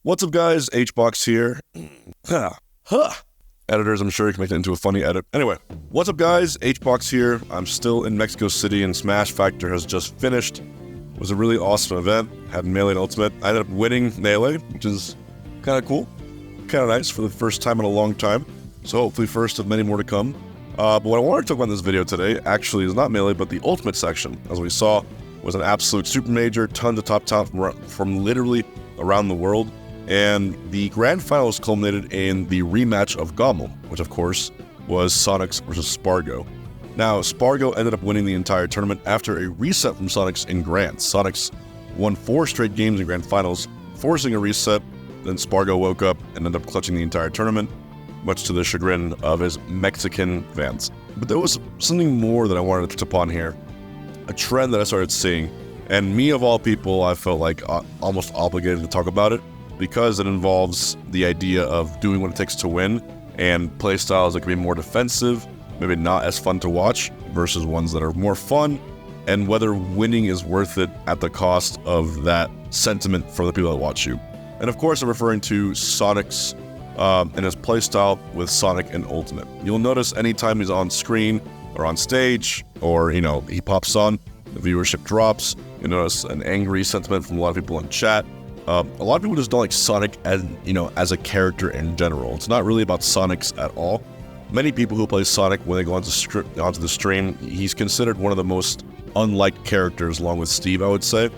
What's up, guys? Hbox here. Editors, I'm sure you can make that into a funny edit. Anyway, what's up, guys? Hbox here. I'm still in Mexico City, and Smash Factor has just finished. It was a really awesome event. Had Melee and Ultimate. I ended up winning Melee, which is kind of cool. Kind of nice for the first time in a long time. So hopefully first of many more to come. But what I wanted to talk about in this video today actually is not Melee, but the Ultimate section. As we saw, was an absolute super major. Tons of top talent from literally around the world. And the grand finals culminated in the rematch of Gommel, which of course was Sonics versus Spargo. Now, Spargo ended up winning the entire tournament after a reset from Sonics in Grands. Sonics won 4 straight games in grand finals, forcing a reset. Then Spargo woke up and ended up clutching the entire tournament, much to the chagrin of his Mexican fans. But there was something more that I wanted to touch upon here, a trend that I started seeing, and me of all people, I felt like almost obligated to talk about it, because it involves the idea of doing what it takes to win, and playstyles that can be more defensive, maybe not as fun to watch, versus ones that are more fun, and whether winning is worth it at the cost of that sentiment for the people that watch you. And of course, I'm referring to Sonic's and his playstyle with Sonic and Ultimate. You'll notice anytime he's on screen or on stage, or he pops on, the viewership drops. You'll notice an angry sentiment from a lot of people in chat. A lot of people just don't like Sonic as a character in general. It's not really about Sonics at all. Many people who play Sonic, when they go onto the stream, he's considered one of the most unliked characters, along with Steve, I would say,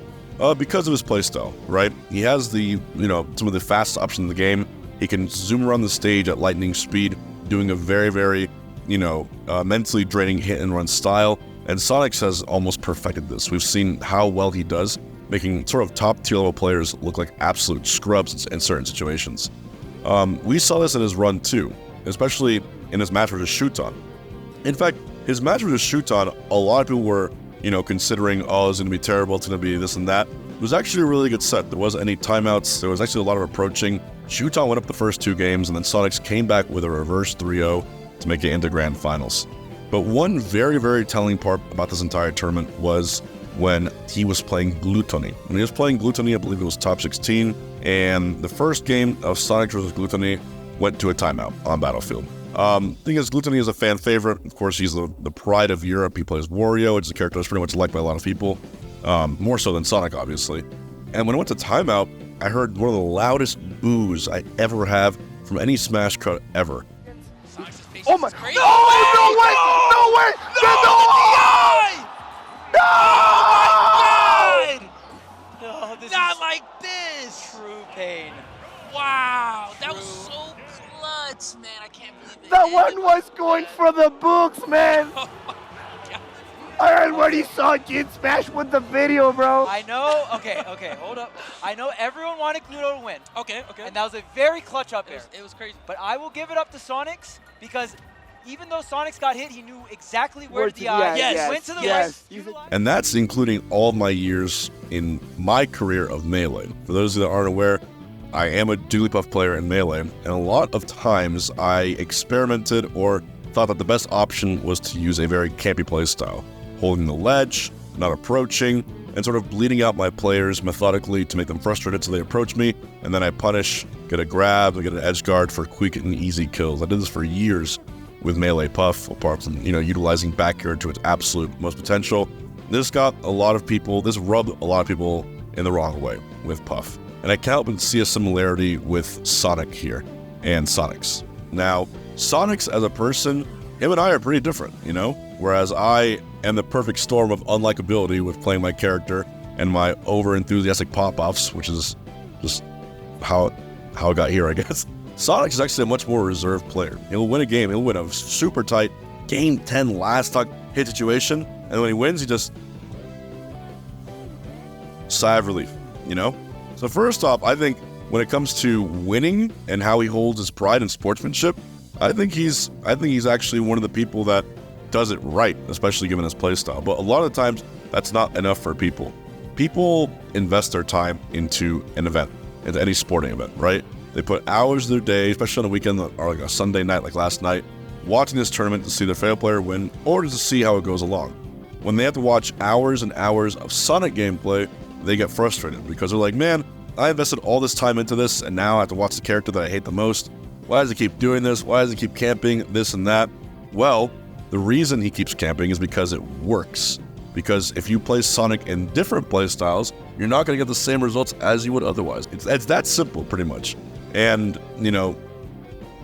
because of his playstyle, right? He has some of the fast options in the game. He can zoom around the stage at lightning speed, doing a very, very, mentally draining hit and run style. And Sonics has almost perfected this. We've seen how well he does, making sort of top tier level players look like absolute scrubs in certain situations. We saw this in his run too, especially in his match versus Shuton. In fact, his match versus Shuton, a lot of people were, considering, it's going to be terrible, it's going to be this and that. It was actually a really good set. There wasn't any timeouts. There was actually a lot of approaching. Shuton went up the first 2 games, and then Sonics came back with a reverse 3-0 to make it into grand finals. But one very, very telling part about this entire tournament was when he was playing Gluttony. When he was playing Gluttony, I believe it was top 16, and the first game of Sonic versus Gluttony went to a timeout on Battlefield. Thing is, Gluttony is a fan favorite. Of course, he's the pride of Europe. He plays Wario, which is a character that's pretty much liked by a lot of people, more so than Sonic, obviously. And when it went to timeout, I heard one of the loudest boos I ever have from any Smash crowd ever. Oh my! No! No way! No way! No! Oh my God! No, this Not is like this! true pain. Wow, that was so clutch, man. I can't believe it. That one was going for the books, man. Oh my God. I already saw Kid Smash with the video, bro. I know. Okay, hold up. I know everyone wanted Gluto to win. Okay. And that was a very clutch up there. It was crazy. But I will give it up to Sonics because even though Sonics got hit, he knew exactly where the went to the yes. right. And that's including all my years in my career of Melee. For those of you that aren't aware, I am a Jigglypuff player in Melee, and a lot of times I experimented or thought that the best option was to use a very campy playstyle, holding the ledge, not approaching, and sort of bleeding out my players methodically to make them frustrated so they approach me, and then I punish, get a grab, and get an edge guard for quick and easy kills. I did this for years with Melee Puff, apart from, utilizing back air to its absolute most potential. This rubbed a lot of people in the wrong way with Puff. And I can't help but see a similarity with Sonic here and Sonics. Now, Sonics as a person, him and I are pretty different, Whereas I am the perfect storm of unlikability with playing my character and my over-enthusiastic pop-offs, which is just how it got here, I guess. Sonic is actually a much more reserved player. He'll win a game. He'll win a super tight game 10 last tuck hit situation, and when he wins, he just sigh of relief, So first off, I think when it comes to winning and how he holds his pride and sportsmanship, I think he's actually one of the people that does it right, especially given his playstyle. But a lot of the times, that's not enough for people. People invest their time into an event, into any sporting event, right? They put hours of their day, especially on a weekend or like a Sunday night like last night, watching this tournament to see their favorite player win or just to see how it goes along. When they have to watch hours and hours of Sonic gameplay, they get frustrated because they're like, man, I invested all this time into this, and now I have to watch the character that I hate the most. Why does he keep doing this? Why does he keep camping this and that? Well, the reason he keeps camping is because it works. Because if you play Sonic in different playstyles, you're not going to get the same results as you would otherwise. It's that simple, pretty much. And, you know,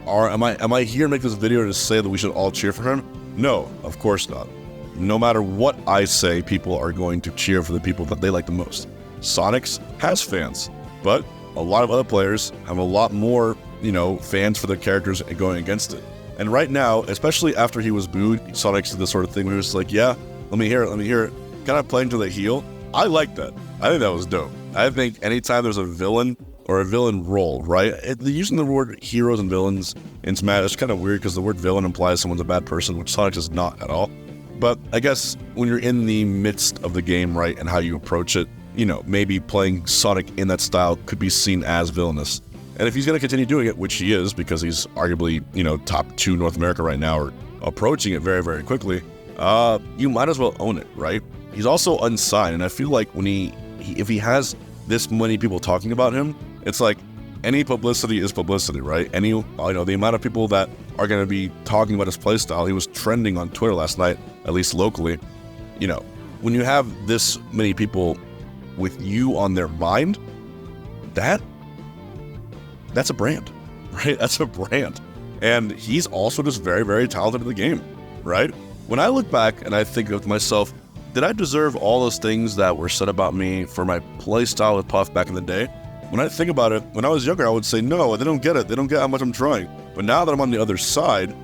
am I here to make this video to say that we should all cheer for him? No, of course not. No matter what I say, people are going to cheer for the people that they like the most. Sonic's has fans, but a lot of other players have a lot more, you know, fans for their characters going against it. And right now, especially after he was booed, Sonic's did this sort of thing where he was like, yeah, let me hear it. Kind of playing to the heel. I like that. I think that was dope. I think anytime there's a villain or a villain role, right? Using the word heroes and villains in Smash is kind of weird because the word villain implies someone's a bad person, which Sonic is not at all. But I guess when you're in the midst of the game, right, and how you approach it, you know, maybe playing Sonic in that style could be seen as villainous. And if he's going to continue doing it, which he is, because he's arguably, you know, top 2 North America right now, or approaching it very, very quickly, you might as well own it, right? He's also unsigned, and I feel like when if he has this many people talking about him, it's like any publicity is publicity, right? You know, the amount of people that are going to be talking about his playstyle, he was trending on Twitter last night, at least locally. You know, when you have this many people with you on their mind, that's a brand, right? That's a brand. And he's also just very, very talented in the game, right? When I look back and I think of myself, did I deserve all those things that were said about me for my playstyle with Puff back in the day? When I think about it, when I was younger, I would say, no, they don't get it. They don't get how much I'm trying. But now that I'm on the other side,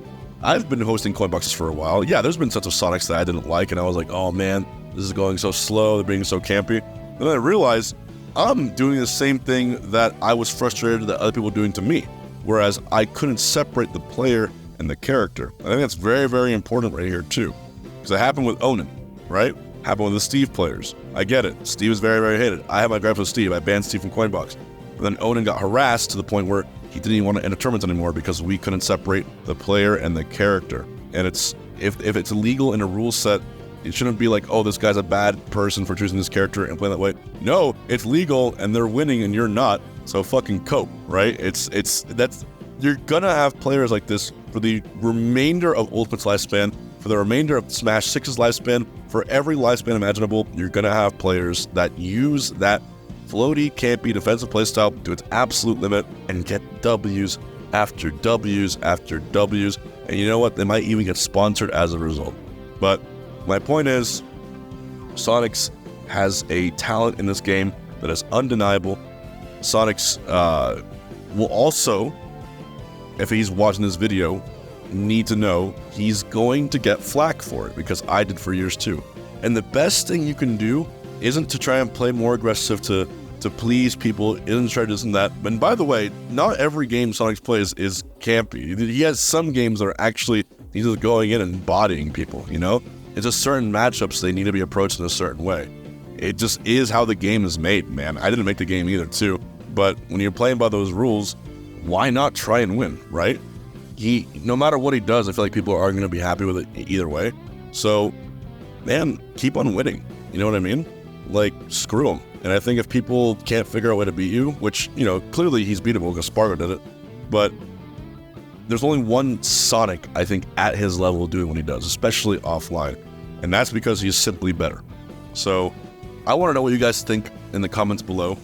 I've been hosting coin boxes for a while. Yeah, there's been sets of Sonics that I didn't like, and I was like, oh man, this is going so slow, they're being so campy. And then I realized I'm doing the same thing that I was frustrated that other people were doing to me, whereas I couldn't separate the player and the character. I think that's very, very important right here too, because it happened with Onan, right? Happened with the Steve players. I get it. Steve is very, very hated. I have my gripe with Steve. I banned Steve from Coinbox. But then Onan got harassed to the point where he didn't even want to enter tournaments anymore because we couldn't separate the player and the character. And it's if it's illegal in a rule set, it shouldn't be like, oh, this guy's a bad person for choosing this character and playing that way. No, it's legal and they're winning and you're not. So fucking cope, right? You're gonna have players like this for the remainder of Ultimate's lifespan, for the remainder of Smash 6's lifespan, for every lifespan imaginable. You're gonna have players that use that floaty, campy, defensive playstyle to its absolute limit and get W's after W's after W's. And you know what? They might even get sponsored as a result. But my point is, Sonic's has a talent in this game that is undeniable. Sonic's will also, if he's watching this video, need to know he's going to get flack for it, because I did for years too. And the best thing you can do isn't to try and play more aggressive to please people, isn't to try to do this and that. And by the way, not every game Sonic plays is campy. He has some games that are actually, he's just going in and bodying people, you know? It's just certain matchups they need to be approached in a certain way. It just is how the game is made, man. I didn't make the game either too, but when you're playing by those rules, why not try and win, right? No matter what he does, I feel like people are going to be happy with it either way. So, man, keep on winning. You know what I mean? Like, screw him. And I think if people can't figure out a way to beat you, which, you know, clearly he's beatable because Spargo did it, but there's only one Sonic, I think, at his level doing what he does, especially offline. And that's because he's simply better. So, I want to know what you guys think in the comments below.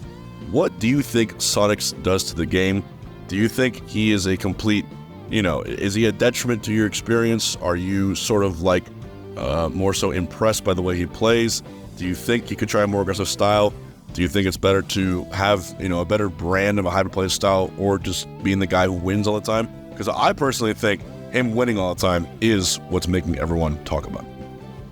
What do you think Sonic does to the game? Do you think he is a complete, you know, is he a detriment to your experience? Are you sort of like more so impressed by the way he plays? Do you think he could try a more aggressive style? Do you think it's better to have, you know, a better brand of a hybrid play style, or just being the guy who wins all the time? Because I personally think him winning all the time is what's making everyone talk about it.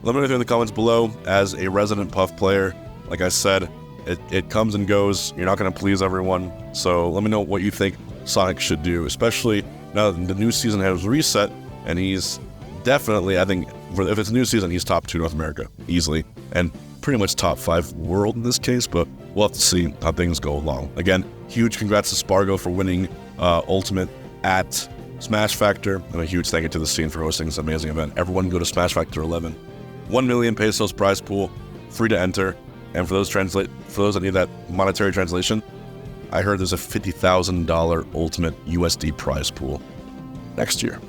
Let me know in the comments below. As a resident Puff player, like I said, it comes and goes. You're not going to please everyone. So let me know what you think Sonic should do, especially now that the new season has reset, and he's definitely, I think, if it's a new season, he's top 2 North America, easily, and pretty much top 5 world in this case, but we'll have to see how things go along. Again, huge congrats to Spargo for winning Ultimate at Smash Factor, and a huge thank you to the scene for hosting this amazing event. Everyone go to Smash Factor 11. 1 million pesos prize pool, free to enter, and for those that need that monetary translation, I heard there's a $50,000 ultimate USD prize pool next year.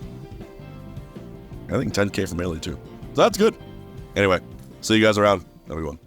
I think 10K for Melee too. So that's good. Anyway, see you guys around. Have a good one.